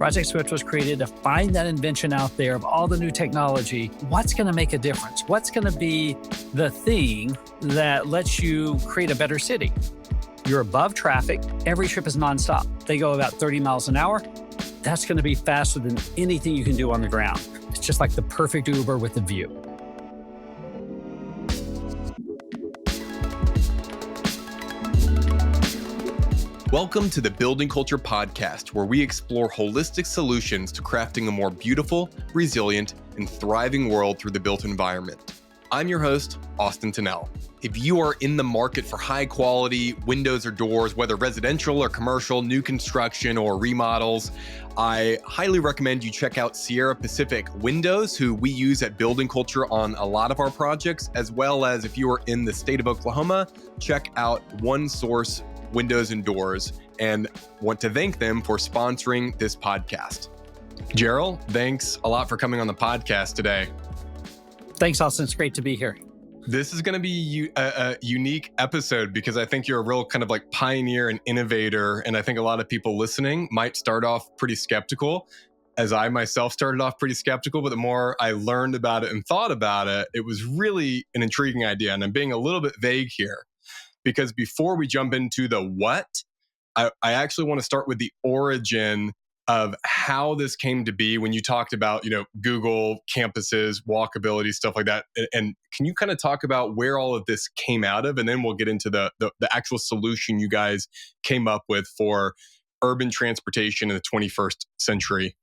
Project Swyft was created to find that invention out there of all the new technology. What's going to make a difference? What's going to be the thing that lets you create a better city? You're above traffic. Every trip is nonstop. They go about 30 miles an hour. That's going to be faster than anything you can do on the ground. It's just like the perfect Uber with a view. Welcome to the Building Culture Podcast, where we explore holistic solutions to crafting a more beautiful, resilient, and thriving world through the built environment. I'm your host, Austin Tennell. If you are in the market for high quality windows or doors, whether residential or commercial, new construction or remodels, I highly recommend you check out Sierra Pacific Windows, who we use at Building Culture on a lot of our projects, as well as if you are in the state of Oklahoma, check out One Source Windows and Doors, and want to thank them for sponsoring this podcast. Jeral, thanks a lot for coming on the podcast today. Thanks, Austin. It's great to be here. This is going to be a unique episode because I think you're a real kind of like pioneer and innovator, and I think a lot of people listening might start off pretty skeptical, as I myself started off pretty skeptical, but the more I learned about it and thought about it, it was really an intriguing idea, and I'm being a little bit vague here. Because before we jump into the what, I actually want to start with the origin of how this came to be when you talked about, Google, campuses, walkability, stuff like that. And can you kind of talk about where all of this came out of? And then we'll get into the actual solution you guys came up with for urban transportation in the 21st century.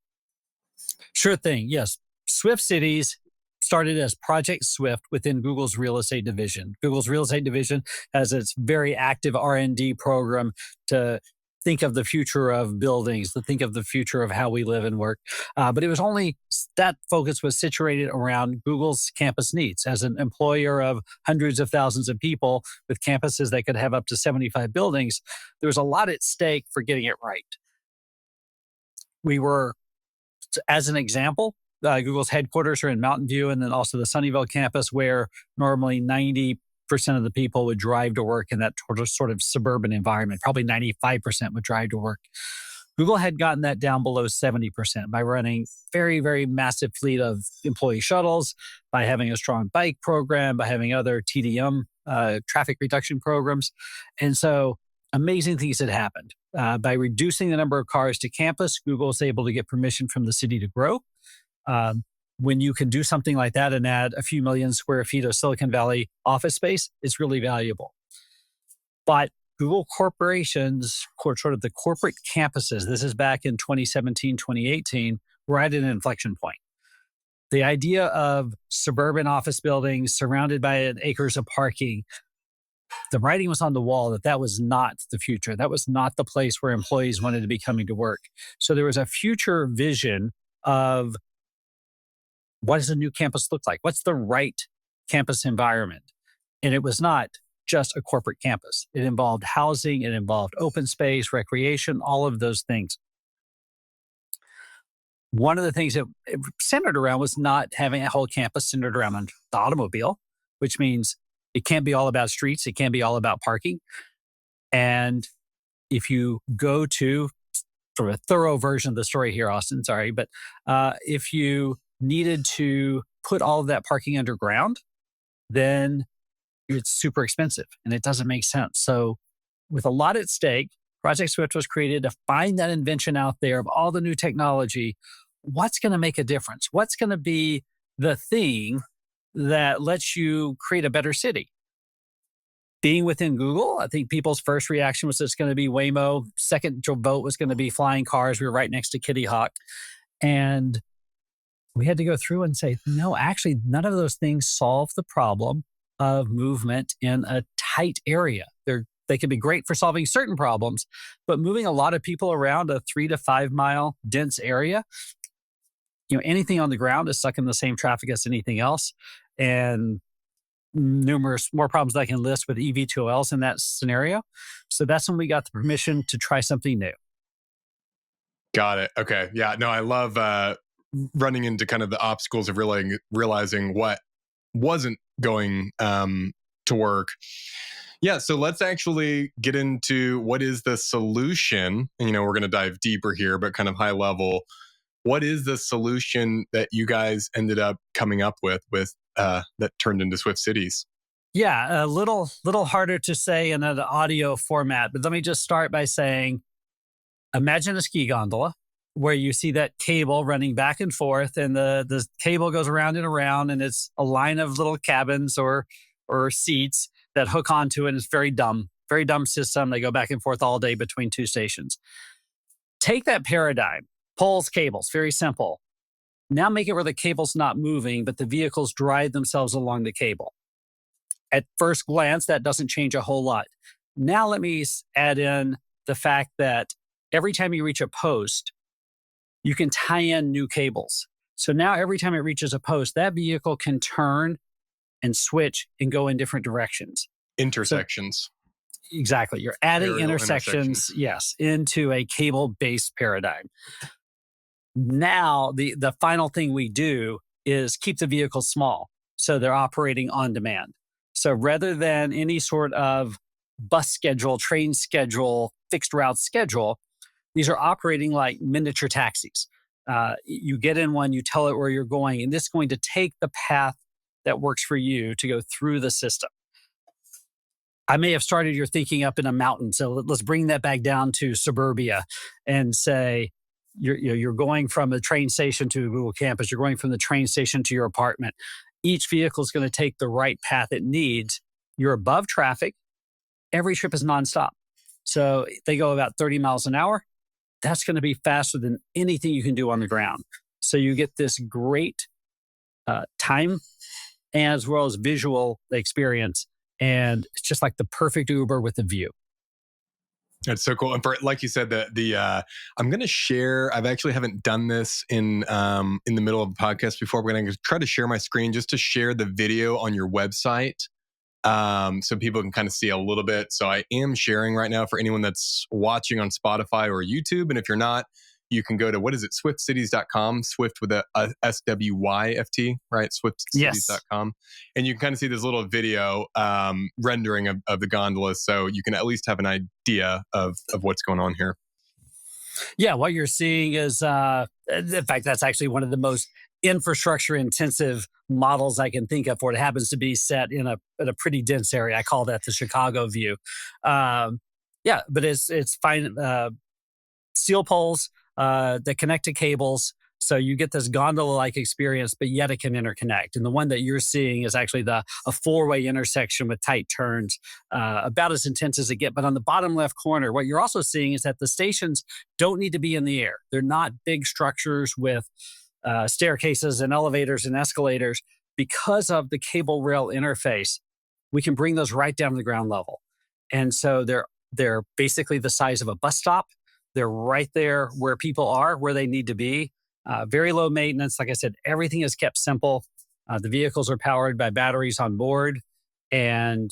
Sure thing. Yes. Swift Cities started as Project Swyft within Google's real estate division. Google's real estate division has its very active R&D program to think of the future of buildings, to think of the future of how we live and work. But it was only that focus was situated around Google's campus needs. As an employer of hundreds of thousands of people with campuses that could have up to 75 buildings, there was a lot at stake for getting it right. We were, as an example, Google's headquarters are in Mountain View and then also the Sunnyvale campus, where normally 90% of the people would drive to work in that sort of suburban environment. Probably 95% would drive to work. Google had gotten that down below 70% by running very, very massive fleet of employee shuttles, by having a strong bike program, by having other TDM, traffic reduction programs. And so amazing things had happened. By reducing the number of cars to campus, Google was able to get permission from the city to grow. When you can do something like that and add a few million square feet of Silicon Valley office space, it's really valuable. But Google corporations, sort of the corporate campuses, this is back in 2017, 2018, we're at an inflection point. The idea of suburban office buildings surrounded by acres of parking, the writing was on the wall that was not the future. That was not the place where employees wanted to be coming to work. So there was a future vision of what does a new campus look like? What's the right campus environment? And it was not just a corporate campus. It involved housing, it involved open space, recreation, all of those things. One of the things that it centered around was not having a whole campus centered around the automobile, which means it can't be all about streets, it can't be all about parking. And if you go to sort of a thorough version of the story here, Austin, sorry, but if you needed to put all of that parking underground, then it's super expensive and it doesn't make sense. So with a lot at stake, Project Swyft was created to find that invention out there of all the new technology. What's going to make a difference? What's going to be the thing that lets you create a better city? Being within Google, I think people's first reaction was it's going to be Waymo. Second vote was going to be flying cars. We were right next to Kitty Hawk. And we had to go through and say, no, actually, none of those things solve the problem of movement in a tight area. They can be great for solving certain problems, but moving a lot of people around a 3 to 5 mile dense area, anything on the ground is sucking the same traffic as anything else. And numerous more problems that I can list with EV2Ls in that scenario. So that's when we got the permission to try something new. Got it. Okay. Yeah. No, I love running into kind of the obstacles of realizing what wasn't going to work. Yeah, so let's actually get into what is the solution. And, we're going to dive deeper here, but kind of high level. What is the solution that you guys ended up coming up with that turned into Swift Cities? Yeah, a little harder to say in an audio format, but let me just start by saying, imagine a ski gondola where you see that cable running back and forth, and the cable goes around and around, and it's a line of little cabins or seats that hook onto it. And it's very dumb system. They go back and forth all day between two stations. Take that paradigm, poles, cables, very simple. Now make it where the cable's not moving, but the vehicles drive themselves along the cable. At first glance, that doesn't change a whole lot. Now let me add in the fact that every time you reach a post, you can tie in new cables. So now every time it reaches a post, that vehicle can turn and switch and go in different directions. Intersections. So, exactly. You're adding Aerial intersections, yes, into a cable-based paradigm. Now, the final thing we do is keep the vehicles small, so they're operating on demand. So rather than any sort of bus schedule, train schedule, fixed route schedule, these are operating like miniature taxis. You get in one, you tell it where you're going, and this is going to take the path that works for you to go through the system. I may have started your thinking up in a mountain, so let's bring that back down to suburbia and say you're going from a train station to a Google campus, you're going from the train station to your apartment. Each vehicle is going to take the right path it needs. You're above traffic. Every trip is nonstop. So they go about 30 miles an hour. That's going to be faster than anything you can do on the ground. So you get this great time as well as visual experience. And it's just like the perfect Uber with a view. That's so cool. And for, like you said, I'm going to share. I've actually haven't done this in the middle of a podcast before. We're going to try to share my screen just to share the video on your website, so people can kind of see a little bit. So I am sharing right now for anyone that's watching on Spotify or YouTube. And if you're not, you can go to, what is it, swiftcities.com, Swift with a SWYFT, right? Swiftcities.com. Yes. And you can kind of see this little video rendering of the gondolas. So you can at least have an idea of what's going on here. Yeah, what you're seeing is, in fact, that's actually one of the most infrastructure intensive models I can think of for it. It happens to be set in a pretty dense area. I call that the Chicago view. Yeah, but it's fine. Steel poles that connect to cables. So you get this gondola-like experience, but yet it can interconnect. And the one that you're seeing is actually a four-way intersection with tight turns, about as intense as it gets. But on the bottom left corner, what you're also seeing is that the stations don't need to be in the air. They're not big structures with staircases and elevators and escalators. Because of the cable rail interface, we can bring those right down to the ground level. And so they're basically the size of a bus stop. They're right there where people are, where they need to be. Very low maintenance. Like I said, everything is kept simple. The vehicles are powered by batteries on board, and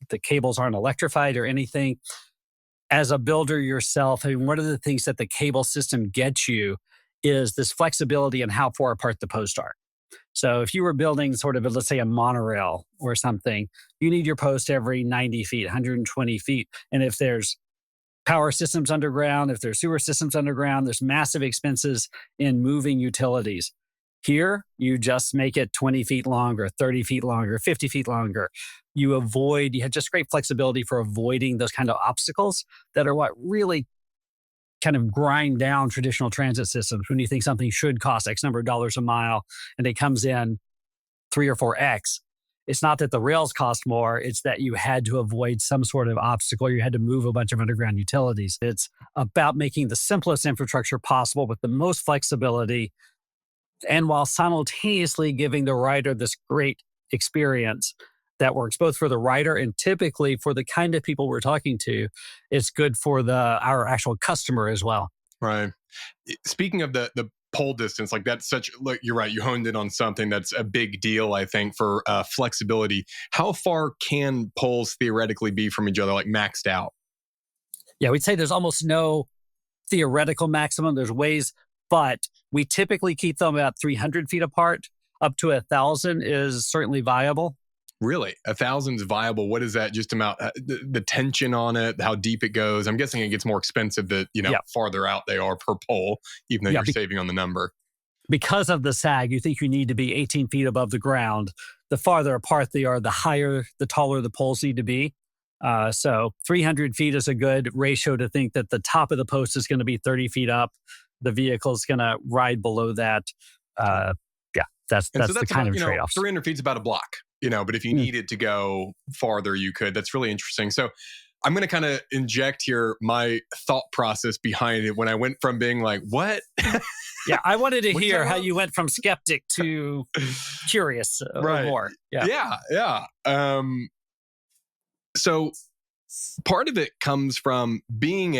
the cables aren't electrified or anything. As a builder yourself, I mean, one of the things that the cable system gets you is this flexibility in how far apart the posts are. So if you were building sort of, let's say, a monorail or something, you need your post every 90 feet, 120 feet. And if there's power systems underground, if there's sewer systems underground, there's massive expenses in moving utilities. Here, you just make it 20 feet longer, 30 feet longer, 50 feet longer. You have just great flexibility for avoiding those kind of obstacles that are what really kind of grind down traditional transit systems. When you think something should cost X number of dollars a mile and it comes in 3 or 4X, it's not that the rails cost more, it's that you had to avoid some sort of obstacle. You had to move a bunch of underground utilities. It's about making the simplest infrastructure possible with the most flexibility, and while simultaneously giving the rider this great experience that works both for the rider and typically for the kind of people we're talking to. It's good for our actual customer as well. Right. Speaking of the pole distance, like that's you're right, you honed in on something that's a big deal, I think, for flexibility. How far can poles theoretically be from each other, like maxed out? Yeah, we'd say there's almost no theoretical maximum. There's ways, but we typically keep them about 300 feet apart. Up to 1,000 is certainly viable. Really? 1,000's viable. What is that just about? The tension on it, how deep it goes. I'm guessing it gets more expensive the Yeah. farther out they are per pole, even though Yeah. you're saving on the number. Because of the sag, you think you need to be 18 feet above the ground. The farther apart they are, the taller the poles need to be. So 300 feet is a good ratio to think that the top of the post is going to be 30 feet up. The vehicle is going to ride below that. Yeah, that's And so the that's kind about, of trade-offs. 300 feet is about a block, but if you needed to go farther, you could. That's really interesting. So I'm going to kind of inject here my thought process behind it when I went from being like, what? Yeah, I wanted to What are you hear talking how about? you went from skeptic to curious or Right. more. Yeah. Yeah. So part of it comes from being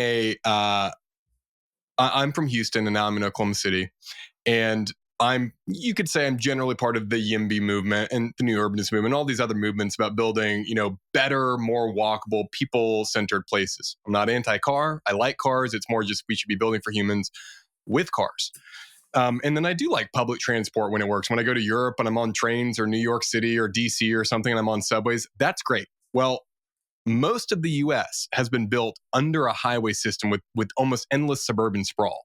I'm from Houston and now I'm in Oklahoma City. And you could say I'm generally part of the YIMBY movement and the New Urbanist movement, all these other movements about building, better, more walkable, people-centered places. I'm not anti-car. I like cars. It's more just we should be building for humans with cars. And then I do like public transport when it works. When I go to Europe and I'm on trains or New York City or DC or something and I'm on subways, that's great. Well, most of the US has been built under a highway system with almost endless suburban sprawl.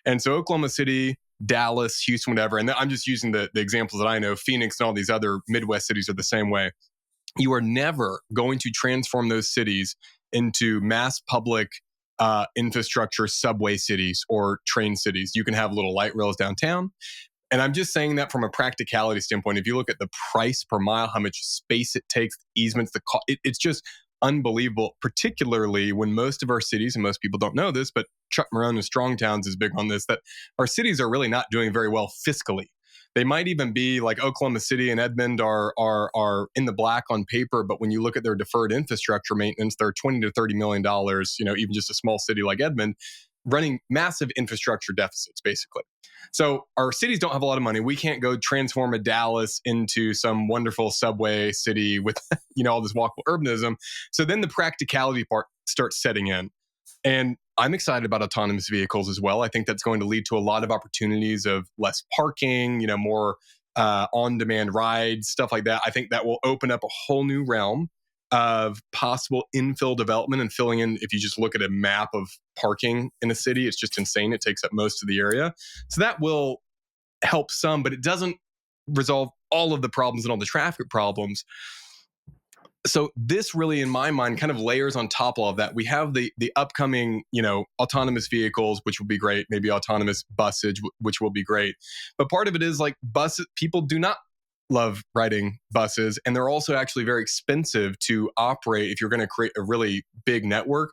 And so Oklahoma City, Dallas, Houston, whatever, and I'm just using the examples that I know, Phoenix and all these other Midwest cities are the same way. You are never going to transform those cities into mass public infrastructure subway cities or train cities. You can have little light rails downtown. And I'm just saying that from a practicality standpoint. If you look at the price per mile, how much space it takes, easements, it's just unbelievable, particularly when most of our cities, and most people don't know this, but Chuck Marone of Strong Towns is big on this, that our cities are really not doing very well fiscally. They might even be like Oklahoma City and Edmond are in the black on paper, but when you look at their deferred infrastructure maintenance, they're $20 to $30 million, even just a small city like Edmond, running massive infrastructure deficits, basically. So our cities don't have a lot of money. We can't go transform a Dallas into some wonderful subway city with, all this walkable urbanism. So then the practicality part starts setting in. And I'm excited about autonomous vehicles as well. I think that's going to lead to a lot of opportunities of less parking, more on-demand rides, stuff like that. I think that will open up a whole new realm of possible infill development and filling in. If you just look at a map of parking in a city, it's just insane. It takes up most of the area. So that will help some, but it doesn't resolve all of the problems and all the traffic problems. So this really, in my mind, kind of layers on top of all of that. We have the upcoming, autonomous vehicles, which will be great. Maybe autonomous buses, which will be great. But part of it is like buses. People do not love riding buses, and they're also actually very expensive to operate if you're going to create a really big network.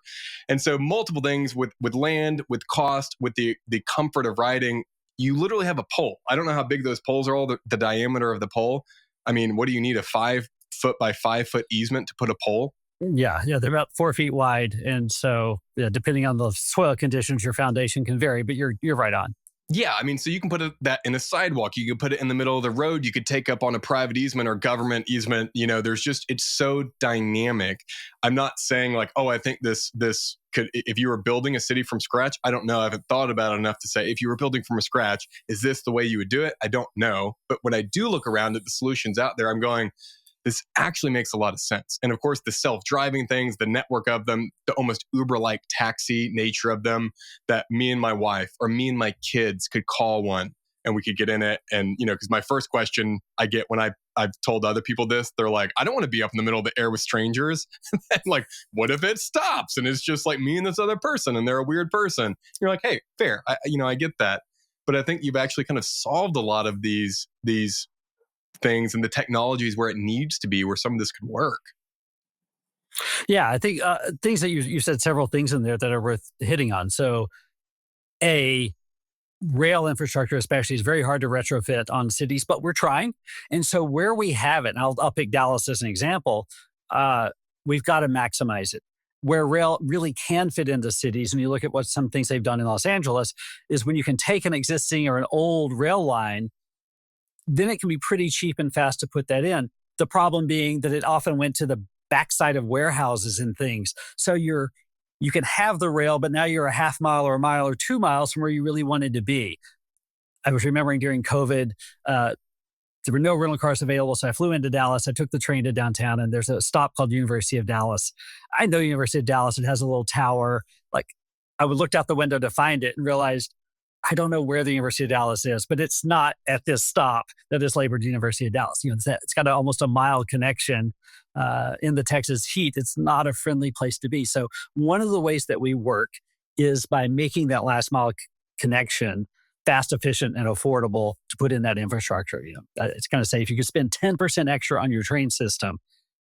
And so multiple things with land, with cost, with the comfort of riding. You literally have a pole. I don't know how big those poles are, all the diameter of the pole. I mean, what do you need, a 5 foot by 5 foot easement to put a pole? Yeah, they're about 4 feet wide, and so depending on the soil conditions, your foundation can vary. But you're right on. Yeah, I mean, so you can put that in a sidewalk. You could put it in the middle of the road. You could take up on a private easement or government easement. It's so dynamic. I'm not saying like, oh, I think this could, if you were building a city from scratch, I don't know. I haven't thought about it enough to say, if you were building from scratch, is this the way you would do it? I don't know. But when I do look around at the solutions out there, I'm going, this actually makes a lot of sense. And of course, the self-driving things, the network of them, the almost Uber-like taxi nature of them, that me and my wife or me and my kids could call one and we could get in it. And, because my first question I get when I've told other people this, they're like, I don't want to be up in the middle of the air with strangers. And like, what if it stops? And it's just like me and this other person and they're a weird person. You're like, hey, fair. I get that. But I think you've actually kind of solved a lot of these things and the technologies where it needs to be, where some of this could work. Yeah, I think things that you said, several things in there that are worth hitting on. So, rail infrastructure especially is very hard to retrofit on cities, but we're trying. And so where we have it, and I'll pick Dallas as an example, we've got to maximize it. Where rail really can fit into cities, and you look at what some things they've done in Los Angeles, is when you can take an existing or an old rail line, then it can be pretty cheap and fast to put that in. The problem being that it often went to the backside of warehouses and things. So you can have the rail, but now you're a half mile or a mile or 2 miles from where you really wanted to be. I was remembering during COVID, There were no rental cars available, so I flew into Dallas. I took the train to downtown, and there's a stop called University of Dallas. I know University of Dallas. It has a little tower. Like, I would looked out the window to find it and realized I don't know where the University of Dallas is, but it's not at this stop that is labeled University of Dallas. It's got almost a mile connection in the Texas heat. It's not a friendly place to be. So one of the ways that we work is by making that last mile connection fast, efficient, and affordable to put in that infrastructure. It's going to say if you could spend 10% extra on your train system,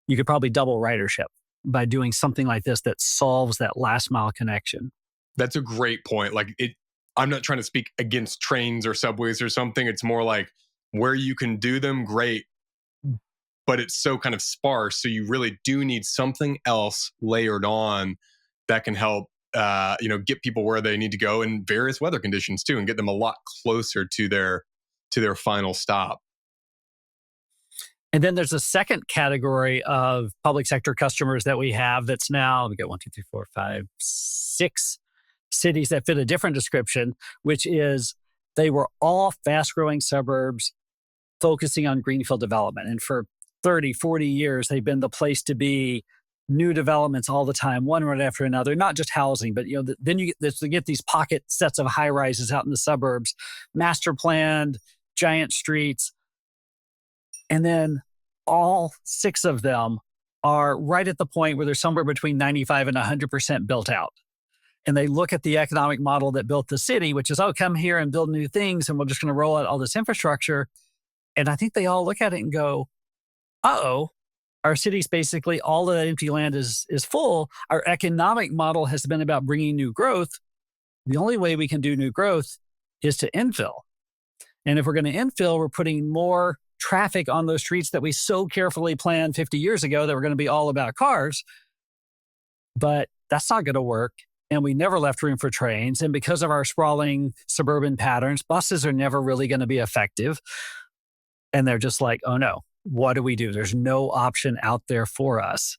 you could probably double ridership by doing something like this that solves that last mile connection. That's a great point. I'm not trying to speak against trains or subways or something. It's more like where you can do them, great, but it's so kind of sparse. So you really do need something else layered on that can help, get people where they need to go in various weather conditions too, and get them a lot closer to their final stop. And then there's a second category of public sector customers that we have that's now, we got 1, 2, 3, 4, 5, 6 cities that fit a different description, which is they were all fast-growing suburbs focusing on greenfield development. And for 30, 40 years, they've been the place to be, new developments all the time, one right after another, not just housing, but then you get these pocket sets of high-rises out in the suburbs, master planned, giant streets. And then all 6 of them are right at the point where they're somewhere between 95 and 100% built out. And they look at the economic model that built the city, which is, come here and build new things, and we're just going to roll out all this infrastructure. And I think they all look at it and go, our city's basically, all of that empty land is full. Our economic model has been about bringing new growth. The only way we can do new growth is to infill. And if we're going to infill, we're putting more traffic on those streets that we so carefully planned 50 years ago that were going to be all about cars. But that's not going to work. And we never left room for trains. And because of our sprawling suburban patterns, buses are never really going to be effective. And they're just like, oh no, what do we do? There's no option out there for us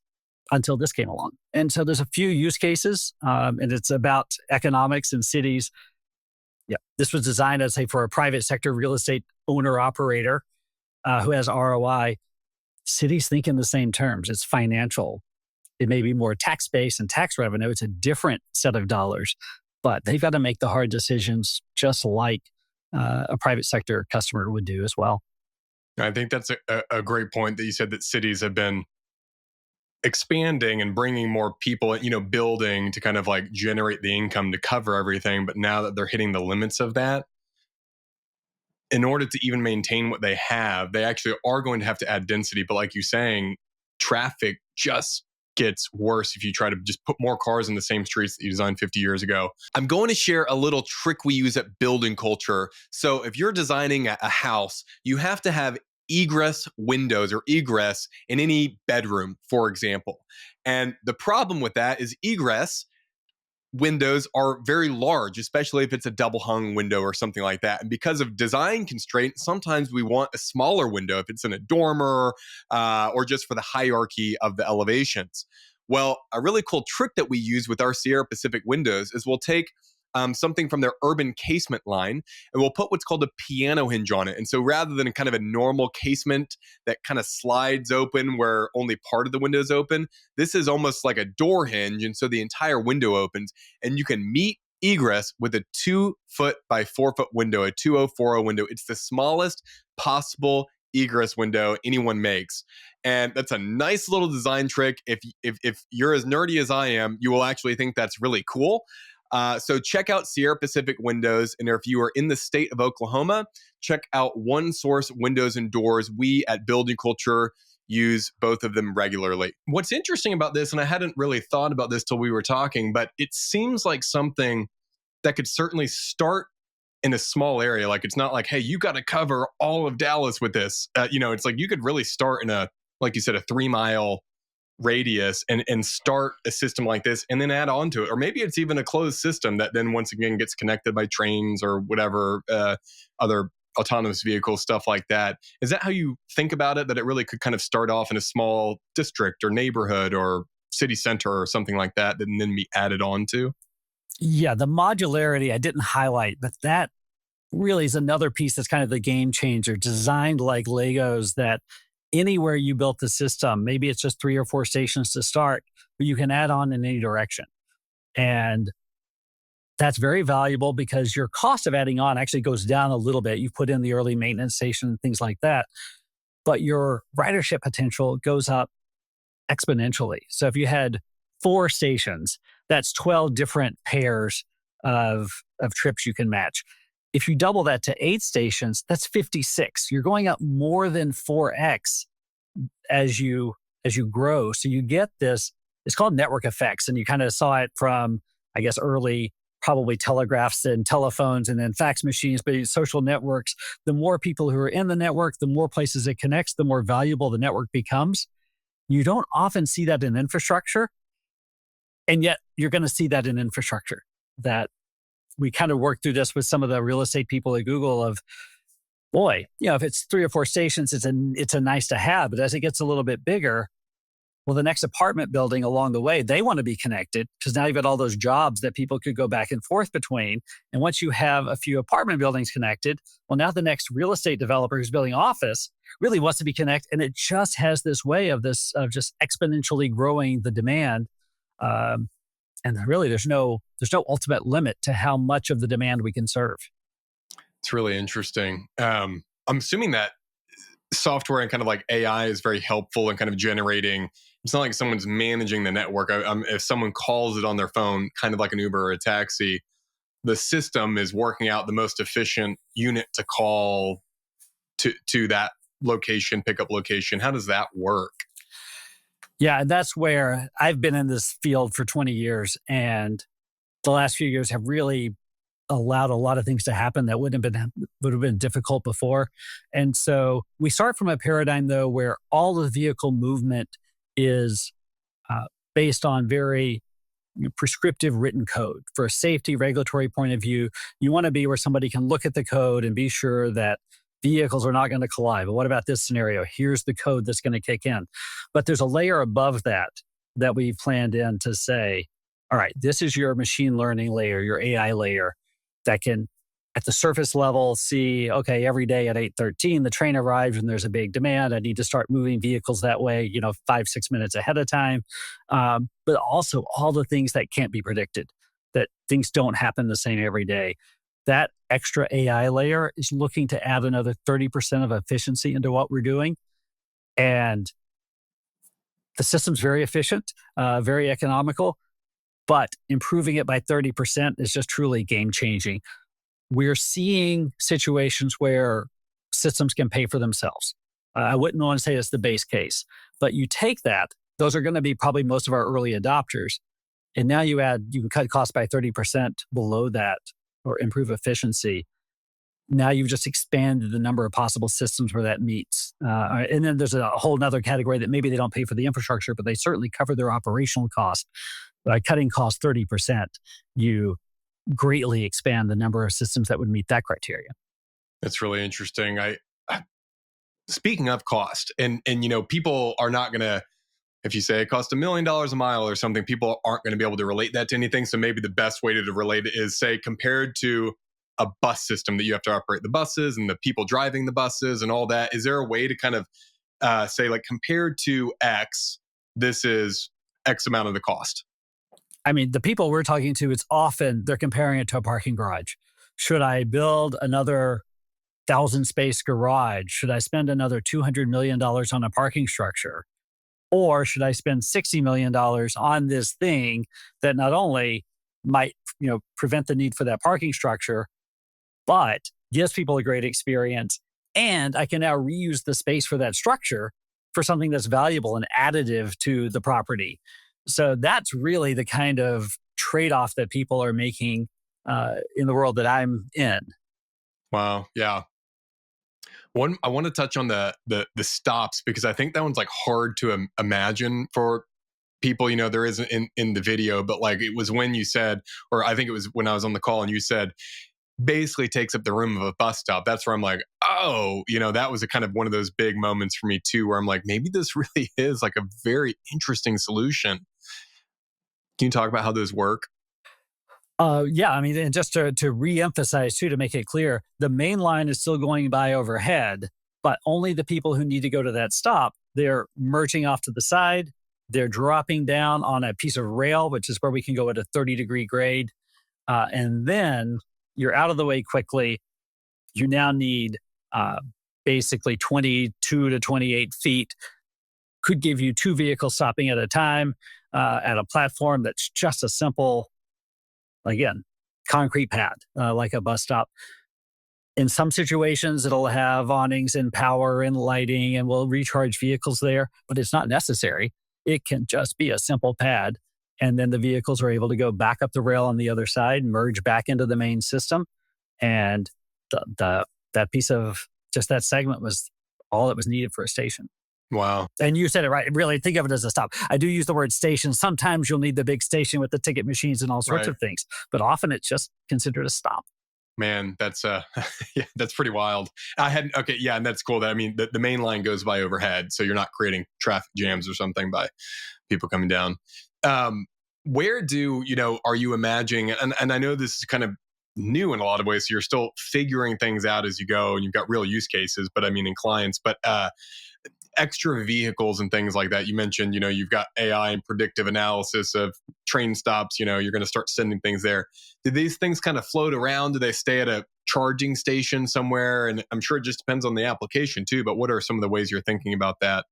until this came along. And so there's a few use cases, and it's about economics in cities. Yeah, this was designed, I'd say, for a private sector real estate owner operator who has ROI. Cities think in the same terms. It's financial. It may be more tax-based and tax revenue. It's a different set of dollars, but they've got to make the hard decisions just like a private sector customer would do as well. I think that's a great point that you said, that cities have been expanding and bringing more people, building to kind of like generate the income to cover everything. But now that they're hitting the limits of that, in order to even maintain what they have, they actually are going to have to add density. But like you're saying, traffic just gets worse if you try to just put more cars in the same streets that you designed 50 years ago. I'm going to share a little trick we use at Building Culture. So if you're designing a house, you have to have egress windows or egress in any bedroom, for example. And the problem with that is egress windows are very large, especially if it's a double hung window or something like that. And because of design constraints, sometimes we want a smaller window if it's in a dormer or just for the hierarchy of the elevations. Well, a really cool trick that we use with our Sierra Pacific windows is we'll take something from their urban casement line, and we'll put what's called a piano hinge on it. And so rather than kind of a normal casement that kind of slides open where only part of the window is open, this is almost like a door hinge. And so the entire window opens, and you can meet egress with a 2 foot by 4 foot window, a 2040 window. It's the smallest possible egress window anyone makes. And that's a nice little design trick. If you're as nerdy as I am, you will actually think that's really cool. So check out Sierra Pacific Windows. And if you are in the state of Oklahoma, check out One Source Windows and Doors. We at Building Culture use both of them regularly. What's interesting about this, and I hadn't really thought about this till we were talking, but it seems like something that could certainly start in a small area. Like, it's not like, hey, you got to cover all of Dallas with this. It's like you could really start in like you said, a 3-mile radius and start a system like this and then add on to it. Or maybe it's even a closed system that then once again gets connected by trains or whatever, other autonomous vehicles, stuff like that. Is that how you think about it? That it really could kind of start off in a small district or neighborhood or city center or something like that, and then be added on to? Yeah, the modularity I didn't highlight, but that really is another piece that's kind of the game changer, designed like Legos, that anywhere you built the system, maybe it's just 3 or 4 stations to start, but you can add on in any direction. And that's very valuable because your cost of adding on actually goes down a little bit. You put in the early maintenance station and things like that, but your ridership potential goes up exponentially. So if you had 4 stations, that's 12 different pairs of trips you can match. If you double that to 8 stations, that's 56. You're going up more than 4x as you grow. So you get this, it's called network effects. And you kind of saw it from, I guess, early probably telegraphs and telephones and then fax machines, but social networks. The more people who are in the network, the more places it connects, the more valuable the network becomes. You don't often see that in infrastructure. And yet you're going to see that in infrastructure. That we kind of worked through this with some of the real estate people at Google of, boy, if it's 3 or 4 stations, it's a nice to have. But as it gets a little bit bigger, well, the next apartment building along the way, they want to be connected because now you've got all those jobs that people could go back and forth between. And once you have a few apartment buildings connected, well, now the next real estate developer who's building office really wants to be connected. And it just has this way of just exponentially growing the demand. And really, there's no ultimate limit to how much of the demand we can serve. It's really interesting. I'm assuming that software and kind of like AI is very helpful in kind of generating. It's not like someone's managing the network. If someone calls it on their phone, kind of like an Uber or a taxi, the system is working out the most efficient unit to call to that location, pickup location. How does that work? Yeah, and that's where I've been in this field for 20 years, and the last few years have really allowed a lot of things to happen that would have been difficult before. And so we start from a paradigm, though, where all the vehicle movement is based on very prescriptive written code. For a safety regulatory point of view, you want to be where somebody can look at the code and be sure that vehicles are not going to collide. But what about this scenario? Here's the code that's going to kick in. But there's a layer above that we've planned in to say, all right, this is your machine learning layer, your AI layer that can, at the surface level, see, okay, every day at 8:13, the train arrives and there's a big demand. I need to start moving vehicles that way, 5-6 minutes ahead of time. But also all the things that can't be predicted, that things don't happen the same every day. That extra AI layer is looking to add another 30% of efficiency into what we're doing. And the system's very efficient, very economical, but improving it by 30% is just truly game changing. We're seeing situations where systems can pay for themselves. I wouldn't want to say it's the base case, but you take that, those are going to be probably most of our early adopters. And now you can cut costs by 30% below that or improve efficiency. Now you've just expanded the number of possible systems where that meets. And then there's a whole nother category that maybe they don't pay for the infrastructure, but they certainly cover their operational costs. By cutting costs 30%, you greatly expand the number of systems that would meet that criteria. That's really interesting. Speaking of cost, and people are not going to, if you say it costs $1 million a mile or something, people aren't going to be able to relate that to anything. So maybe the best way to relate it is, say, compared to a bus system that you have to operate the buses and the people driving the buses and all that. Is there a way to kind of say, like, compared to X, this is X amount of the cost? I mean, the people we're talking to, it's often they're comparing it to a parking garage. Should I build another 1,000-space garage? Should I spend another $200 million on a parking structure? Or should I spend $60 million on this thing that not only might prevent the need for that parking structure, but gives people a great experience, and I can now reuse the space for that structure for something that's valuable and additive to the property. So that's really the kind of trade-off that people are making in the world that I'm in. Wow. Yeah. I want to touch on the stops, because I think that one's like hard to imagine for people. There isn't in the video, but like it was when you said, or I think it was when I was on the call and you said, basically takes up the room of a bus stop. That's where I'm like, oh, that was a kind of one of those big moments for me too, where I'm like, maybe this really is like a very interesting solution. Can you talk about how those work? Yeah, I mean, and just to re-emphasize too, to make it clear, the main line is still going by overhead, but only the people who need to go to that stop, they're merging off to the side. They're dropping down on a piece of rail, which is where we can go at a 30-degree grade. And then you're out of the way quickly. You now need uh, basically 22 to 28 feet, could give you two vehicles stopping at a time at a platform that's just a simple, again, concrete pad, like a bus stop. In some situations, it'll have awnings and power and lighting and will recharge vehicles there, but it's not necessary. It can just be a simple pad. And then the vehicles are able to go back up the rail on the other side, merge back into the main system. And that piece of just that segment was all that was needed for a station. Wow. And you said it right. Really, think of it as a stop. I do use the word station. Sometimes you'll need the big station with the ticket machines and all sorts of things, but often it's just considered a stop. Man, that's yeah, that's pretty wild. Okay, yeah, and that's cool. That I mean, the main line goes by overhead, so you're not creating traffic jams or something by people coming down. Where do are you imagining? And I know this is kind of new in a lot of ways, so you're still figuring things out as you go, and you've got real use cases. But I mean, in clients, but extra vehicles and things like that. You mentioned, you've got AI and predictive analysis of train stops. You're going to start sending things there. Do these things kind of float around? Do they stay at a charging station somewhere? And I'm sure it just depends on the application too, but what are some of the ways you're thinking about that?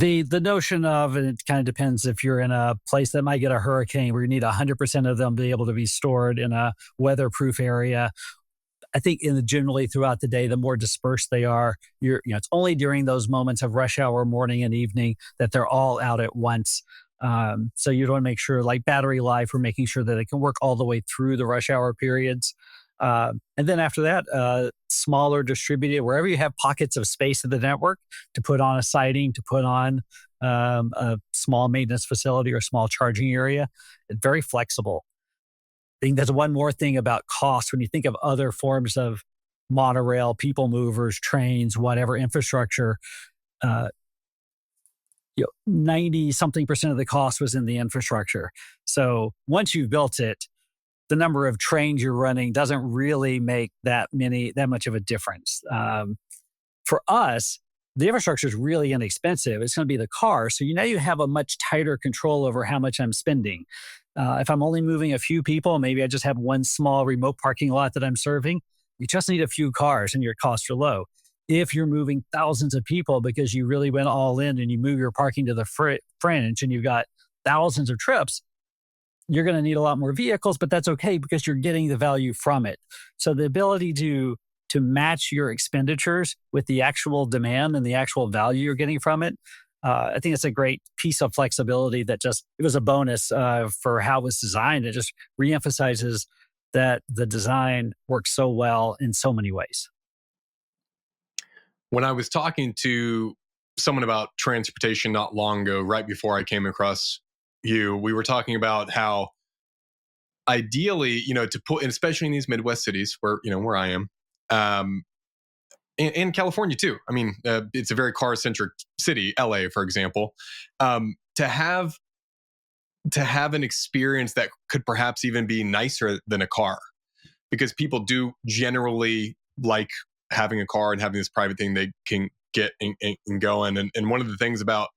The notion of, and it kind of depends if you're in a place that might get a hurricane where you need 100% of them to be able to be stored in a weatherproof area. I think generally throughout the day, the more dispersed they are, it's only during those moments of rush hour, morning and evening, that they're all out at once. So you want to make sure, like battery life, we're making sure that it can work all the way through the rush hour periods. And then after that, smaller distributed, wherever you have pockets of space in the network to put on a siding, to put on a small maintenance facility or small charging area, it's very flexible. I think there's one more thing about cost. When you think of other forms of monorail, people movers, trains, whatever infrastructure, 90 something percent of the cost was in the infrastructure. So once you've built it, the number of trains you're running doesn't really make that much of a difference. For us, the infrastructure is really inexpensive. It's going to be the car. So now you have a much tighter control over how much I'm spending. If I'm only moving a few people, maybe I just have one small remote parking lot that I'm serving. You just need a few cars and your costs are low. If you're moving thousands of people because you really went all in and you move your parking to the fringe and you've got thousands of trips, you're going to need a lot more vehicles, but that's okay because you're getting the value from it. So the ability to match your expenditures with the actual demand and the actual value you're getting from it, I think it's a great piece of flexibility that it was a bonus for how it was designed. It just reemphasizes that the design works so well in so many ways. When I was talking to someone about transportation not long ago, right before I came across you, we were talking about how ideally, to put, and especially in these Midwest cities where I am, in California too. I mean, it's a very car-centric city, LA, for example. To have an experience that could perhaps even be nicer than a car, because people do generally like having a car and having this private thing they can get and going. And one of the things about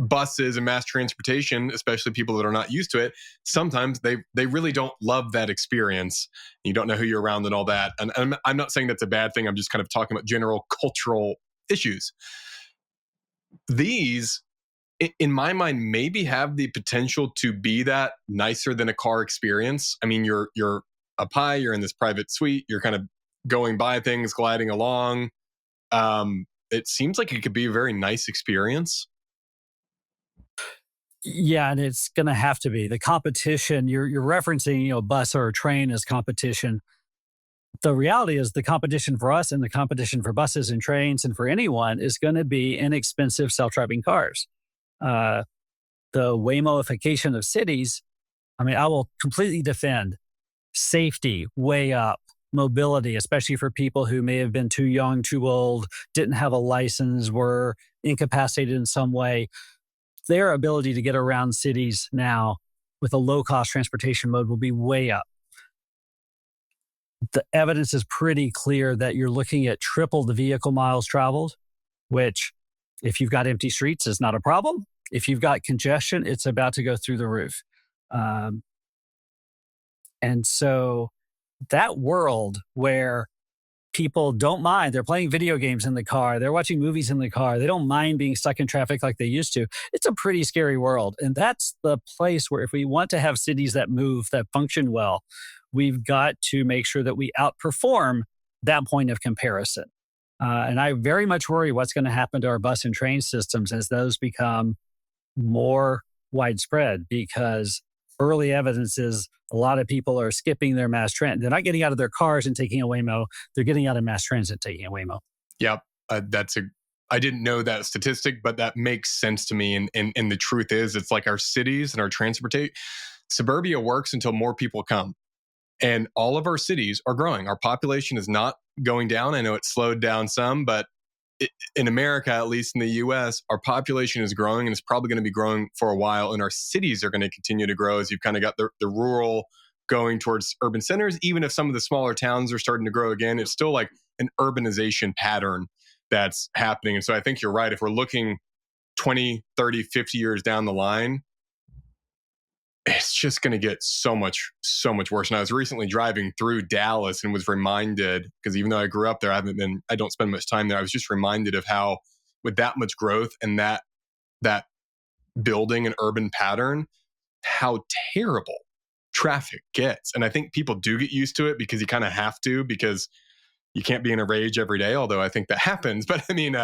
buses and mass transportation, especially people that are not used to it, sometimes they really don't love that experience. You don't know who you're around and all that. And I'm not saying that's a bad thing. I'm just kind of talking about general cultural issues. These, in my mind, maybe have the potential to be that nicer than a car experience. I mean, you're up high, you're in this private suite, you're kind of going by things, gliding along. It seems like it could be a very nice experience. Yeah, and it's going to have to be the competition. You're referencing, bus or train as competition. The reality is the competition for us and the competition for buses and trains and for anyone is going to be inexpensive self-driving cars. The Waymoification of cities. I mean, I will completely defend safety way up, mobility, especially for people who may have been too young, too old, didn't have a license, were incapacitated in some way. Their ability to get around cities now with a low-cost transportation mode will be way up. The evidence is pretty clear that you're looking at triple the vehicle miles traveled, which, if you've got empty streets, is not a problem. If you've got congestion, it's about to go through the roof. And so that world where people don't mind, they're playing video games in the car, they're watching movies in the car, they don't mind being stuck in traffic like they used to. It's a pretty scary world. And that's the place where if we want to have cities that move, that function well, we've got to make sure that we outperform that point of comparison. And I very much worry what's going to happen to our bus and train systems as those become more widespread, because early evidence is a lot of people are skipping their mass transit. They're not getting out of their cars and taking a Waymo. They're getting out of mass transit, taking a Waymo. Yep. I didn't know that statistic, but that makes sense to me. And the truth is, it's like our cities and our transportation, suburbia works until more people come. And all of our cities are growing. Our population is not going down. I know it slowed down some, but in America, at least in the US, our population is growing, and it's probably going to be growing for a while. And our cities are going to continue to grow as you've kind of got the rural going towards urban centers. Even if some of the smaller towns are starting to grow again, it's still like an urbanization pattern that's happening. And so I think you're right. If we're looking 20, 30, 50 years down the line, it's just going to get so much worse. And I was recently driving through Dallas and was reminded, because even though I grew up there, I don't spend much time there. I was just reminded of how, with that much growth and that building an urban pattern, how terrible traffic gets. And I think people do get used to it because you kind of have to, because you can't be in a rage every day, although I think that happens. But I mean,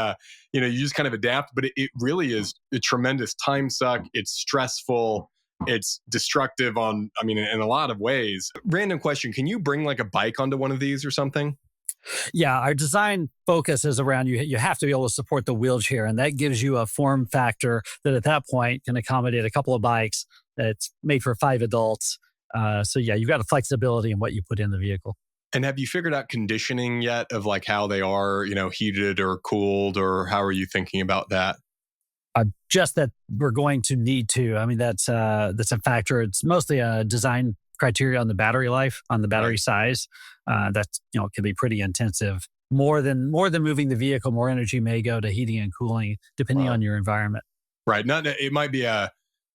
you just kind of adapt. But it really is a tremendous time suck. It's stressful. It's destructive in a lot of ways. Random question. Can you bring like a bike onto one of these or something? Yeah, our design focus is around you have to be able to support the wheelchair. And that gives you a form factor that at that point can accommodate a couple of bikes that's made for 5 adults. So yeah, you've got a flexibility in what you put in the vehicle. And have you figured out conditioning yet of like how they are, heated or cooled, or how are you thinking about that? Just that we're going to need to. I mean, that's a factor. It's mostly a design criteria on the battery life, on the battery size. That's can be pretty intensive. More than moving the vehicle, more energy may go to heating and cooling, depending on your environment. Right. It might be a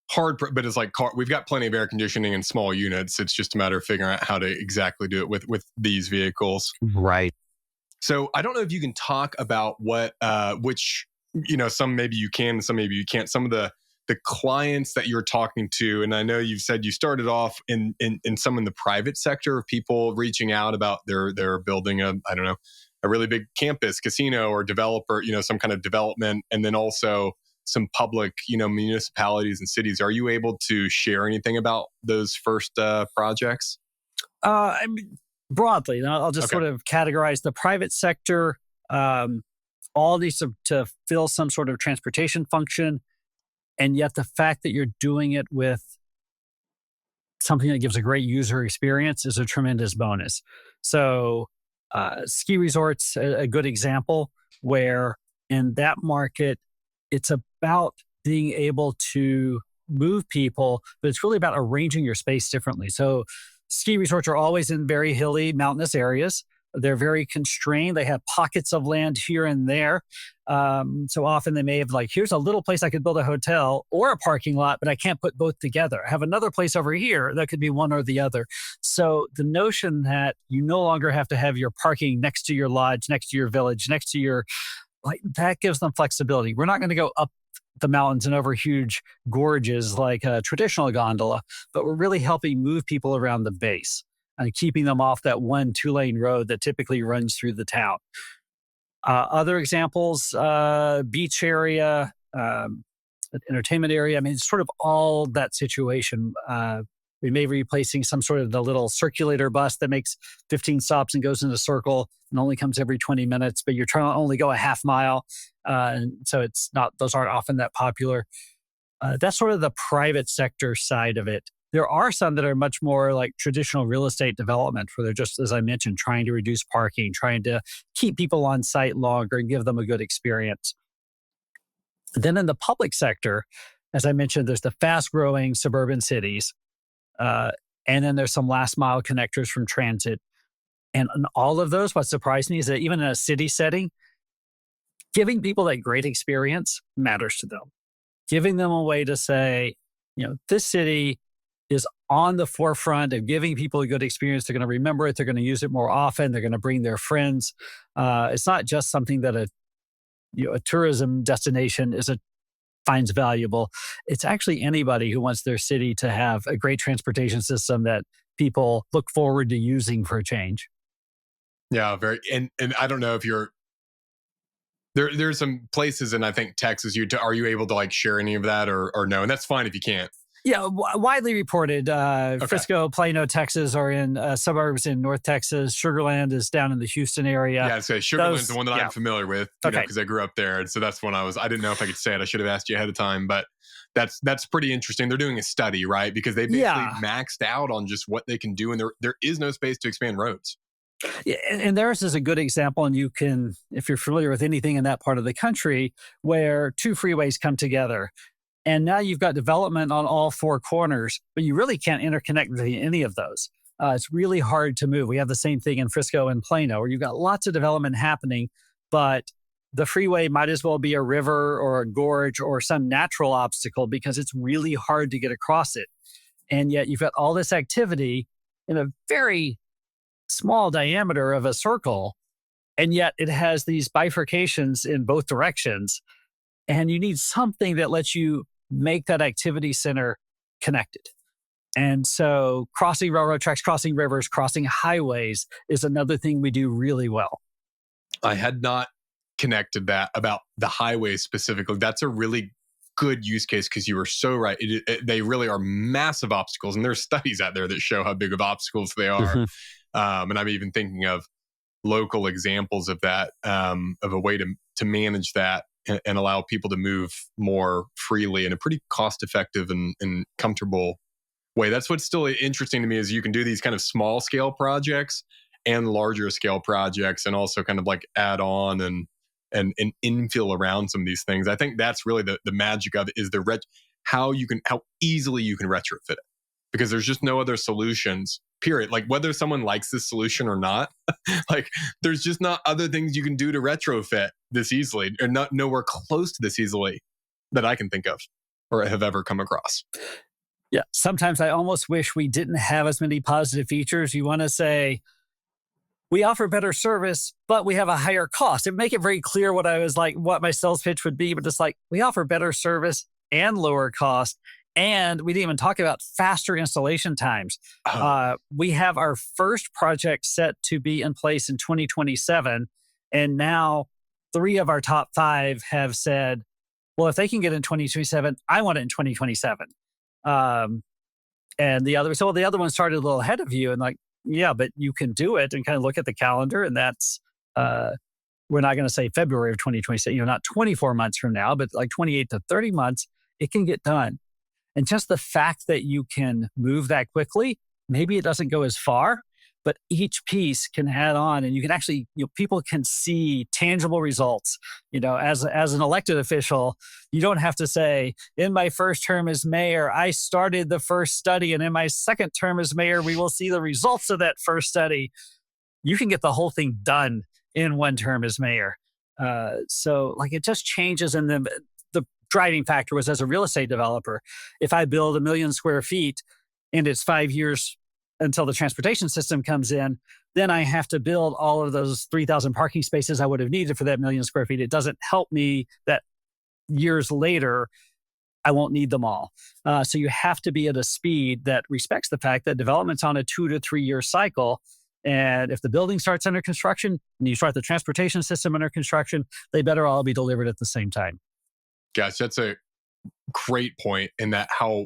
hard, but it's like we've got plenty of air conditioning in small units. It's just a matter of figuring out how to exactly do it with these vehicles. Right. So I don't know if you can talk about which. Some maybe you can, some maybe you can't. Some of the clients that you're talking to, and I know you've said you started off in some in the private sector of people reaching out about they're building a really big campus, casino, or developer, some kind of development, and then also some public, municipalities and cities. Are you able to share anything about those first projects? Broadly, I'll just sort of categorize the private sector. All needs to fill some sort of transportation function. And yet the fact that you're doing it with something that gives a great user experience is a tremendous bonus. So ski resorts, a good example, where in that market, it's about being able to move people, but it's really about arranging your space differently. So ski resorts are always in very hilly, mountainous areas. They're very constrained. They have pockets of land here and there. So often they may have here's a little place I could build a hotel or a parking lot, but I can't put both together. I have another place over here that could be one or the other. So the notion that you no longer have to have your parking next to your lodge, next to your village, next to your, that gives them flexibility. We're not going to go up the mountains and over huge gorges like a traditional gondola, but we're really helping move people around the base and keeping them off that 1-2-lane road that typically runs through the town. Other examples, beach area, entertainment area. I mean, it's sort of all that situation. We may be replacing some sort of the little circulator bus that makes 15 stops and goes in a circle and only comes every 20 minutes, but you're trying to only go a half mile. And so those aren't often that popular. That's sort of the private sector side of it. There are some that are much more like traditional real estate development, where they're just, as I mentioned, trying to reduce parking, trying to keep people on site longer and give them a good experience. Then in the public sector, as I mentioned, there's the fast-growing suburban cities. And then there's some last mile connectors from transit. And in all of those, what surprised me is that even in a city setting, giving people that great experience matters to them. Giving them a way to say, this city is on the forefront of giving people a good experience. They're going to remember it. They're going to use it more often. They're going to bring their friends. It's not just something that a tourism destination finds valuable. It's actually anybody who wants their city to have a great transportation system that people look forward to using for a change. Yeah, very. And I don't know if you're there's some places in, I think, Texas. Are you able to like share any of that or no? And that's fine if you can't. Yeah, widely reported. Okay. Frisco, Plano, Texas are in suburbs in North Texas. Sugar Land is down in the Houston area. Yeah, so Sugar Land's the one that I'm familiar with, because I grew up there. And so that's when I didn't know if I could say it. I should have asked you ahead of time, but that's pretty interesting. They're doing a study, right? Because they basically maxed out on just what they can do. And there is no space to expand roads. Yeah, and theirs is a good example. And you can, if you're familiar with anything in that part of the country, where two freeways come together. And now you've got development on all four corners, but you really can't interconnect any of those. It's really hard to move. We have the same thing in Frisco and Plano, where you've got lots of development happening, but the freeway might as well be a river or a gorge or some natural obstacle because it's really hard to get across it. And yet you've got all this activity in a very small diameter of a circle, and yet it has these bifurcations in both directions. And you need something that lets you make that activity center connected. And so crossing railroad tracks, crossing rivers, crossing highways is another thing we do really well. I had not connected that about the highways specifically. That's a really good use case because you were so right. They really are massive obstacles. And there's studies out there that show how big of obstacles they are. And I'm even thinking of local examples of that, of a way to manage that and allow people to move more freely in a pretty cost-effective and comfortable way. That's what's still interesting to me is you can do these kind of small-scale projects and larger scale projects, and also kind of like add on and infill around some of these things. I think that's really the magic of it is how easily you can retrofit it, because there's just no other solutions. Period. Like whether someone likes this solution or not, like there's just not other things you can do to retrofit this easily, or not nowhere close to this easily that I can think of or have ever come across. Yeah. Sometimes I almost wish we didn't have as many positive features. You want to say, we offer better service, but we have a higher cost. It make it very clear what my sales pitch would be, but it's like, we offer better give and lower cost. And we didn't even talk about faster installation times. We have our first project set to be in place in 2027. And now 3 of our top 5 have said, well, if they can get in 2027, I want it in 2027. And the other one started a little ahead of you and like, yeah, but you can do it, and kind of look at the calendar. And that's, we're not going to say February of 2027, not 24 months from now, but like 28 to 30 months, it can get done. And just the fact that you can move that quickly, maybe it doesn't go as far, but each piece can add on, and you can actually, people can see tangible results. As an elected official, you don't have to say, in my first term as mayor, I started the first study, and in my second term as mayor, we will see the results of that first study. You can get the whole thing done in one term as mayor. So it just changes. And then the driving factor was, as a real estate developer, if I build 1 million square feet and it's 5 years until the transportation system comes in, then I have to build all of those 3,000 parking spaces I would have needed for that 1 million square feet. It doesn't help me that years later, I won't need them all. So you have to be at a speed that respects the fact that development's on a 2 to 3 year cycle. And if the building starts under construction and you start the transportation system under construction, they better all be delivered at the same time. Gosh, that's a great point in that how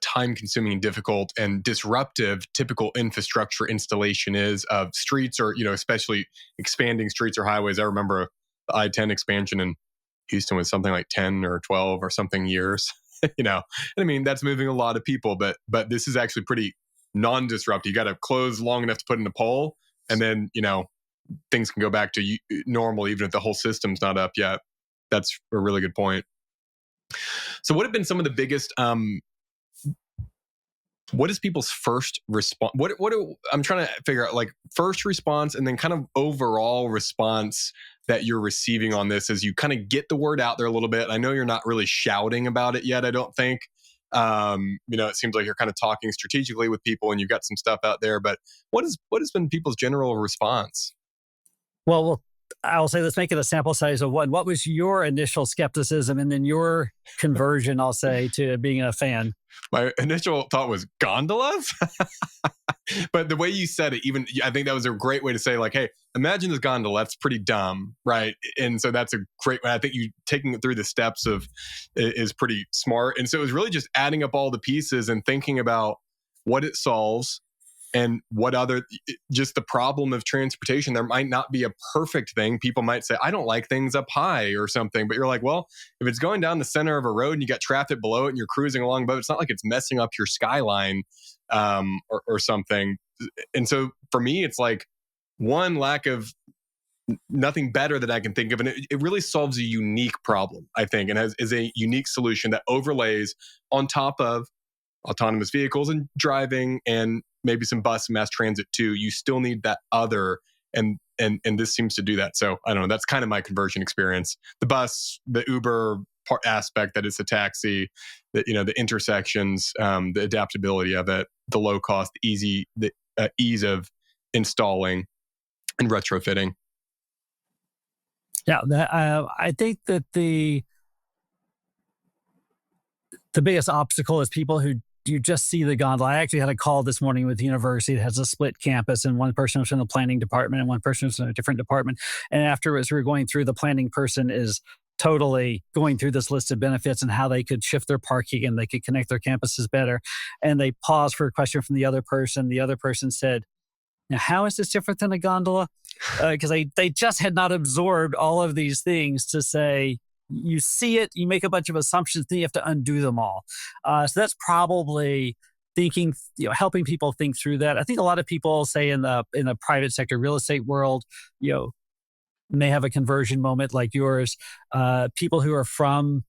time-consuming and difficult and disruptive typical infrastructure installation is of streets, or especially expanding streets or highways. I remember the I-10 expansion in Houston was something like 10 or 12 or something years. And I mean that's moving a lot of people, but this is actually pretty non-disruptive. You got to close long enough to put in a pole, and then things can go back to normal even if the whole system's not up yet. That's a really good point. So what have been some of the biggest What is people's first response? I'm trying to figure out, like, first response and then kind of overall response that you're receiving on this as you kind of get the word out there a little bit. I know you're not really shouting about it yet, I don't think. It seems like you're kind of talking strategically with people and you've got some stuff out there, but what has been people's general response? Well, I'll say let's make it a sample size of one. What was your initial skepticism and then your conversion, I'll say, to being a fan? My initial thought was gondolas. But the way you said it, even I think that was a great way to say, like, hey, imagine this gondola. That's pretty dumb, right? And so that's a great way. I think you taking it through the steps of is pretty smart. And so it was really just adding up all the pieces and thinking about what it solves and what other, just the problem of transportation. There might not be a perfect thing. People might say, I don't like things up high or something, but you're like, well, if it's going down the center of a road and you got traffic below it and you're cruising along, but it's not like it's messing up your skyline or something. And so for me, it's like one lack of nothing better that I can think of. And it really solves a unique problem, I think, and is a unique solution that overlays on top of autonomous vehicles and driving and maybe some bus and mass transit too. You still need that other, and this seems to do that. So I don't know. That's kind of my conversion experience. The bus, the Uber aspect that it's a taxi, the intersections, the adaptability of it, the low cost, the ease of installing and retrofitting. Yeah, I think that the biggest obstacle is people who you just see the gondola. I actually had a call this morning with the university that has a split campus, and one person was in the planning department and one person was in a different department. And afterwards, we were going through, the planning person is totally going through this list of benefits and how they could shift their parking and they could connect their campuses better. And they paused for a question from the other person. The other person said, now, how is this different than a gondola? Because they just had not absorbed all of these things to say, you see it, you make a bunch of assumptions, then you have to undo them all. So that's probably thinking, helping people think through that. I think a lot of people say in the private sector real estate world, may have a conversion moment like yours. People who are from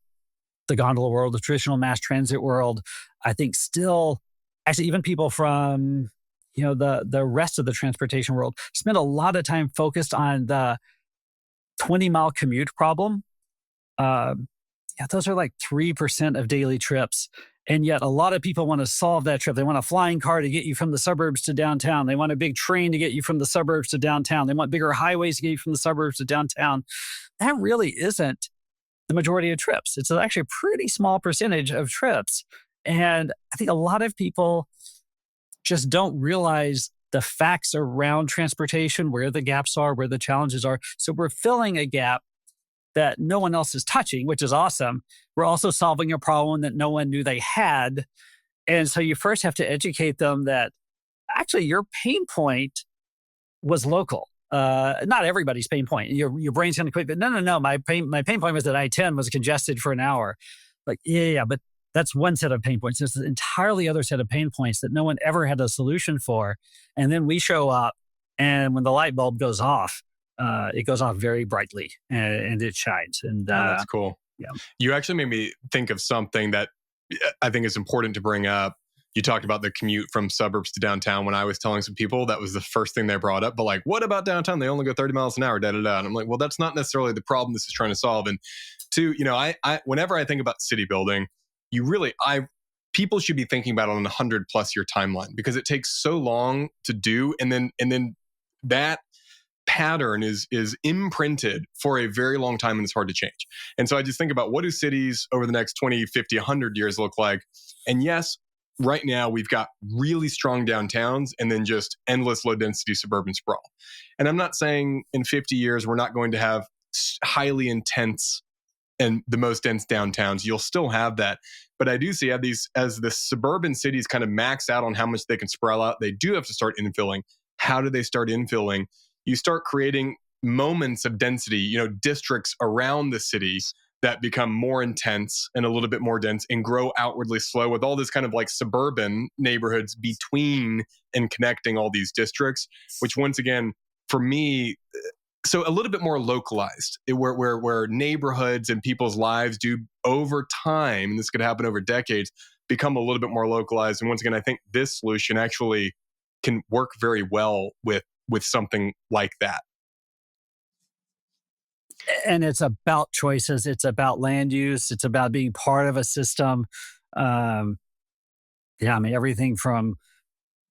the gondola world, the traditional mass transit world, I think still, actually even people from the rest of the transportation world spend a lot of time focused on the 20-mile commute problem. Those are like 3% of daily trips. And yet a lot of people want to solve that trip. They want a flying car to get you from the suburbs to downtown. They want a big train to get you from the suburbs to downtown. They want bigger highways to get you from the suburbs to downtown. That really isn't the majority of trips. It's actually a pretty small percentage of trips. And I think a lot of people just don't realize the facts around transportation, where the gaps are, where the challenges are. So we're filling a gap that no one else is touching, which is awesome. We're also solving a problem that no one knew they had. And so you first have to educate them that actually your pain point was local. Not everybody's pain point. Your brain's going to quit, but no. My pain point was that I-10 was congested for an hour. Like, yeah, but that's one set of pain points. There's an entirely other set of pain points that no one ever had a solution for. And then we show up, and when the light bulb goes off, it goes off very brightly and it shines. And that's cool. Yeah. You actually made me think of something that I think is important to bring up. You talked about the commute from suburbs to downtown. When I was telling some people, that was the first thing they brought up. But like, what about downtown? They only go 30 miles an hour, And I'm like, well, that's not necessarily the problem this is trying to solve. And two, I whenever I think about city building, people should be thinking about it on a 100+ year timeline, because it takes so long to do. And then that pattern is imprinted for a very long time, and it's hard to change. And so I just think about, what do cities over the next 20, 50, 100 years look like? And yes, right now we've got really strong downtowns and then just endless low density suburban sprawl. And I'm not saying in 50 years we're not going to have highly intense and the most dense downtowns. You'll still have that. But I do see as the suburban cities kind of max out on how much they can sprawl out, they do have to start infilling. How do they start infilling? You start creating moments of density, districts around the city that become more intense and a little bit more dense and grow outwardly slow, with all this kind of like suburban neighborhoods between and connecting all these districts, which once again, for me, so a little bit more localized, where neighborhoods and people's lives do over time, and this could happen over decades, become a little bit more localized. And once again, I think this solution actually can work very well with something like that. And it's about choices. It's about land use. It's about being part of a system. Um, yeah, I mean, everything from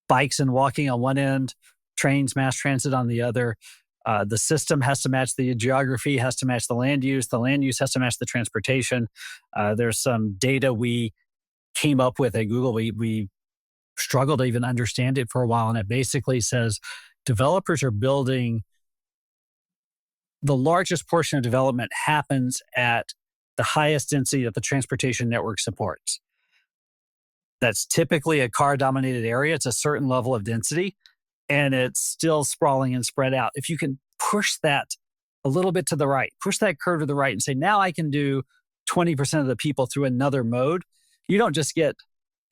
bikes and walking on one end, trains, mass transit on the other. The system has to match the geography, has to match the land use. The land use has to match the transportation. There's some data we came up with at Google. We struggled to even understand it for a while. And it basically says developers are building, the largest portion of development happens at the highest density that the transportation network supports. That's typically a car-dominated area. It's a certain level of density, and it's still sprawling and spread out. If you can push that a little bit to the right, push that curve to the right and say, now I can do 20% of the people through another mode, you don't just get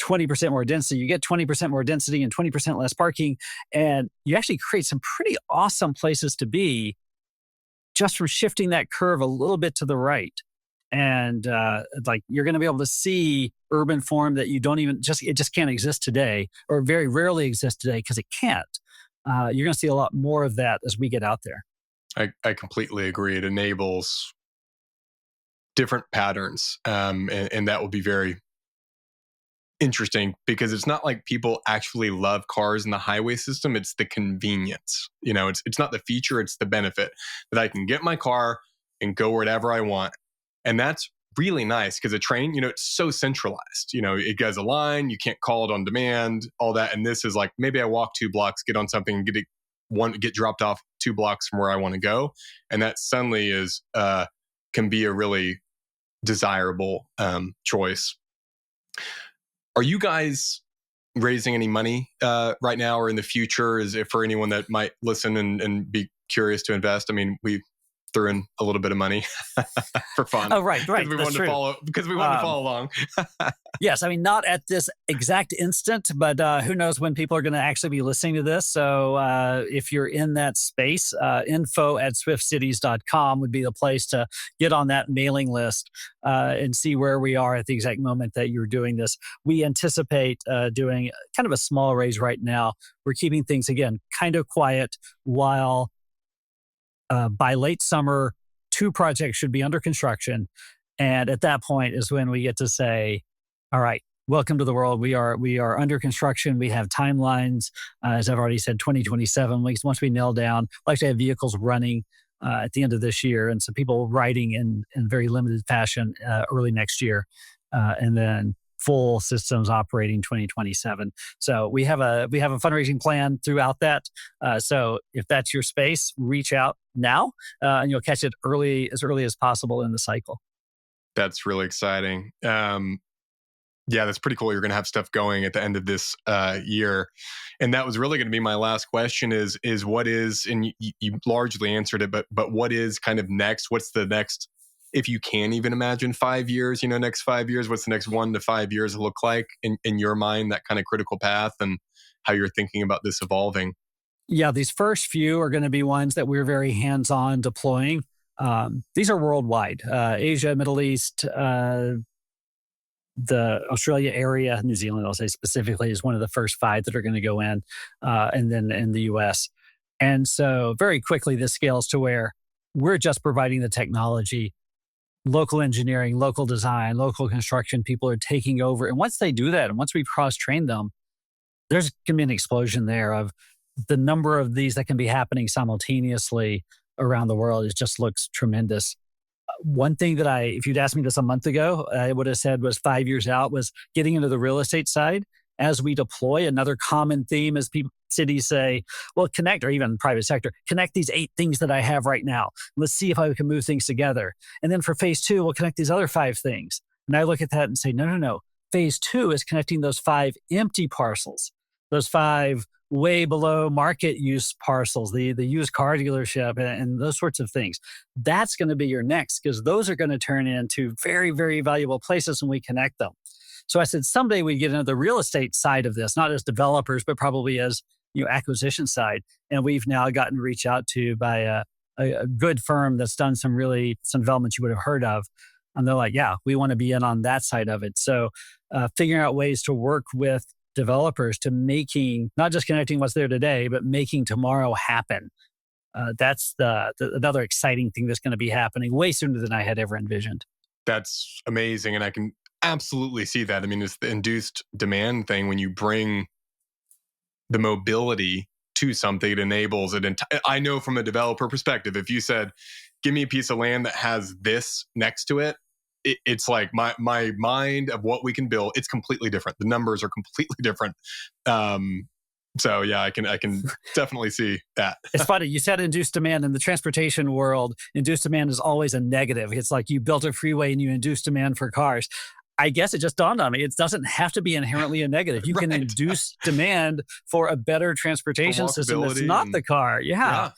20% more density, you get 20% more density and 20% less parking, and you actually create some pretty awesome places to be just from shifting that curve a little bit to the right. And like you're going to be able to see urban form that you don't even it just can't exist today, or very rarely exists today because it can't. You're going to see a lot more of that as we get out there. I completely agree. It enables different patterns, and that will be very interesting because it's not like people actually love cars in the highway system. It's the convenience. It's not the feature, it's the benefit that I can get my car and go wherever I want. And that's really nice because a train, it's so centralized. It goes a line, you can't call it on demand, all that. And this is like, maybe I walk 2 blocks, get on something, and get dropped off 2 blocks from where I want to go. And that suddenly can be a really desirable choice. Are you guys raising any money right now or in the future? Is it for anyone that might listen and be curious to invest? I mean, we threw in a little bit of money for fun. Oh, right. Because we wanted to follow along. Yes, I mean, not at this exact instant, but who knows when people are going to actually be listening to this. So if you're in that space, info@swiftcities.com would be the place to get on that mailing list and see where we are at the exact moment that you're doing this. We anticipate doing kind of a small raise right now. We're keeping things, again, kind of quiet while by late summer, 2 projects should be under construction. And at that point is when we get to say, all right, welcome to the world. We are under construction. We have timelines. As I've already said, 2027 weeks. Once we nail down, we'll actually have vehicles running at the end of this year. And some people riding in very limited fashion early next year. And then full systems operating 2027. So we have a fundraising plan throughout that. So if that's your space, reach out now, and you'll catch it as early as possible in the cycle. That's really exciting. Yeah, that's pretty cool. You're going to have stuff going at the end of this year, and that was really going to be my last question: is what is, and you largely answered it, but what is kind of next? What's the next? If you can even imagine 5 years, next 5 years, what's the next 1 to 5 years look like in your mind, that kind of critical path and how you're thinking about this evolving? Yeah, these first few are going to be ones that we're very hands-on deploying. These are worldwide, Asia, Middle East, the Australia area, New Zealand, I'll say specifically, is one of the first 5 that are going to go in, and then in the US. And so very quickly, this scales to where we're just providing the technology. Local engineering, local design, local construction people are taking over. And once they do that, and once we've cross-trained them, there's going to be an explosion there of the number of these that can be happening simultaneously around the world. It just looks tremendous. One thing that if you'd asked me this a month ago, I would have said was 5 years out, was getting into the real estate side. As we deploy, another common theme is cities say, well, connect, or even private sector, connect these 8 things that I have right now. Let's see if I can move things together. And then for phase 2, we'll connect these other 5 things. And I look at that and say, no. Phase 2 is connecting those 5 empty parcels, those 5 way below market use parcels, the used car dealership and those sorts of things. That's going to be your next, because those are going to turn into very, very valuable places when we connect them. So I said, someday we get into the real estate side of this, not as developers, but probably as acquisition side. And we've now gotten reached out to by a good firm that's done some developments you would have heard of. And they're like, yeah, we want to be in on that side of it. So figuring out ways to work with developers to making, not just connecting what's there today, but making tomorrow happen. That's another exciting thing that's going to be happening way sooner than I had ever envisioned. That's amazing. And I can absolutely see that. I mean, it's the induced demand thing. When you bring the mobility to something, it enables it. I know from a developer perspective, if you said, give me a piece of land that has this next to it, it's like my mind of what we can build, it's completely different. The numbers are completely different. So yeah, I can definitely see that. It's funny. You said induced demand. In the transportation world, induced demand is always a negative. It's like you built a freeway and you induced demand for cars. I guess it just dawned on me. It doesn't have to be inherently a negative. You can induce demand for a better transportation system that's not the car. Yeah.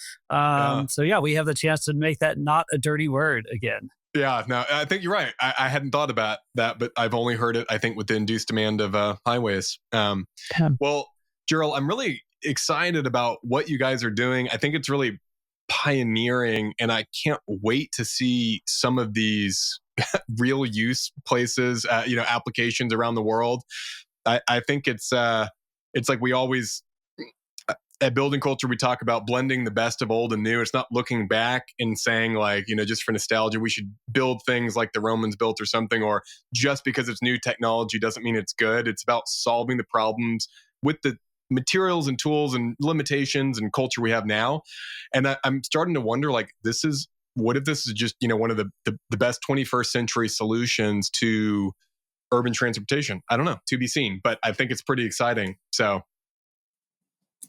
So yeah, we have the chance to make that not a dirty word again. Yeah, no, I think you're right. I hadn't thought about that, but I've only heard it, I think, with the induced demand of highways. Well, Jeral, I'm really excited about what you guys are doing. I think it's really pioneering, and I can't wait to see some of these real use places, applications around the world. I think it's like we always, at Building Culture, we talk about blending the best of old and new. It's not looking back and saying like, just for nostalgia, we should build things like the Romans built or something, or just because it's new technology doesn't mean it's good. It's about solving the problems with the materials and tools and limitations and culture we have now. And I'm starting to wonder, like, what if this is just, one of the best 21st century solutions to urban transportation? I don't know, to be seen, but I think it's pretty exciting. So.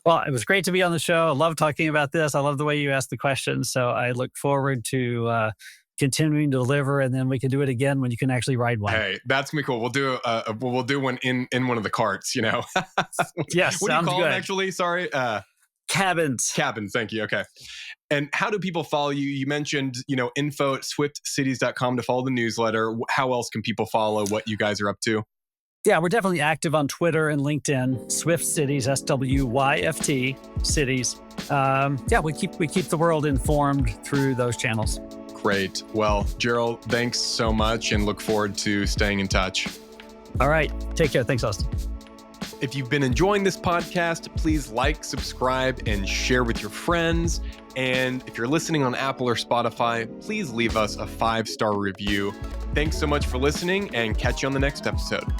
Well, it was great to be on the show. I love talking about this. I love the way you asked the questions. So I look forward to continuing to deliver, and then we can do it again when you can actually ride one. Hey, that's gonna be cool. We'll do one in one of the carts. Yes, what do you call them actually? Sorry, cabins. Cabins. Thank you. Okay. And how do people follow you? You mentioned, info@swiftcities.com to follow the newsletter. How else can people follow what you guys are up to? Yeah, we're definitely active on Twitter and LinkedIn. Swyft Cities, SWYFT Cities. We keep the world informed through those channels. Great. Well, Jeral, thanks so much, and look forward to staying in touch. All right. Take care. Thanks, Austin. If you've been enjoying this podcast, please like, subscribe, and share with your friends. And if you're listening on Apple or Spotify, please leave us a 5-star review. Thanks so much for listening, and catch you on the next episode.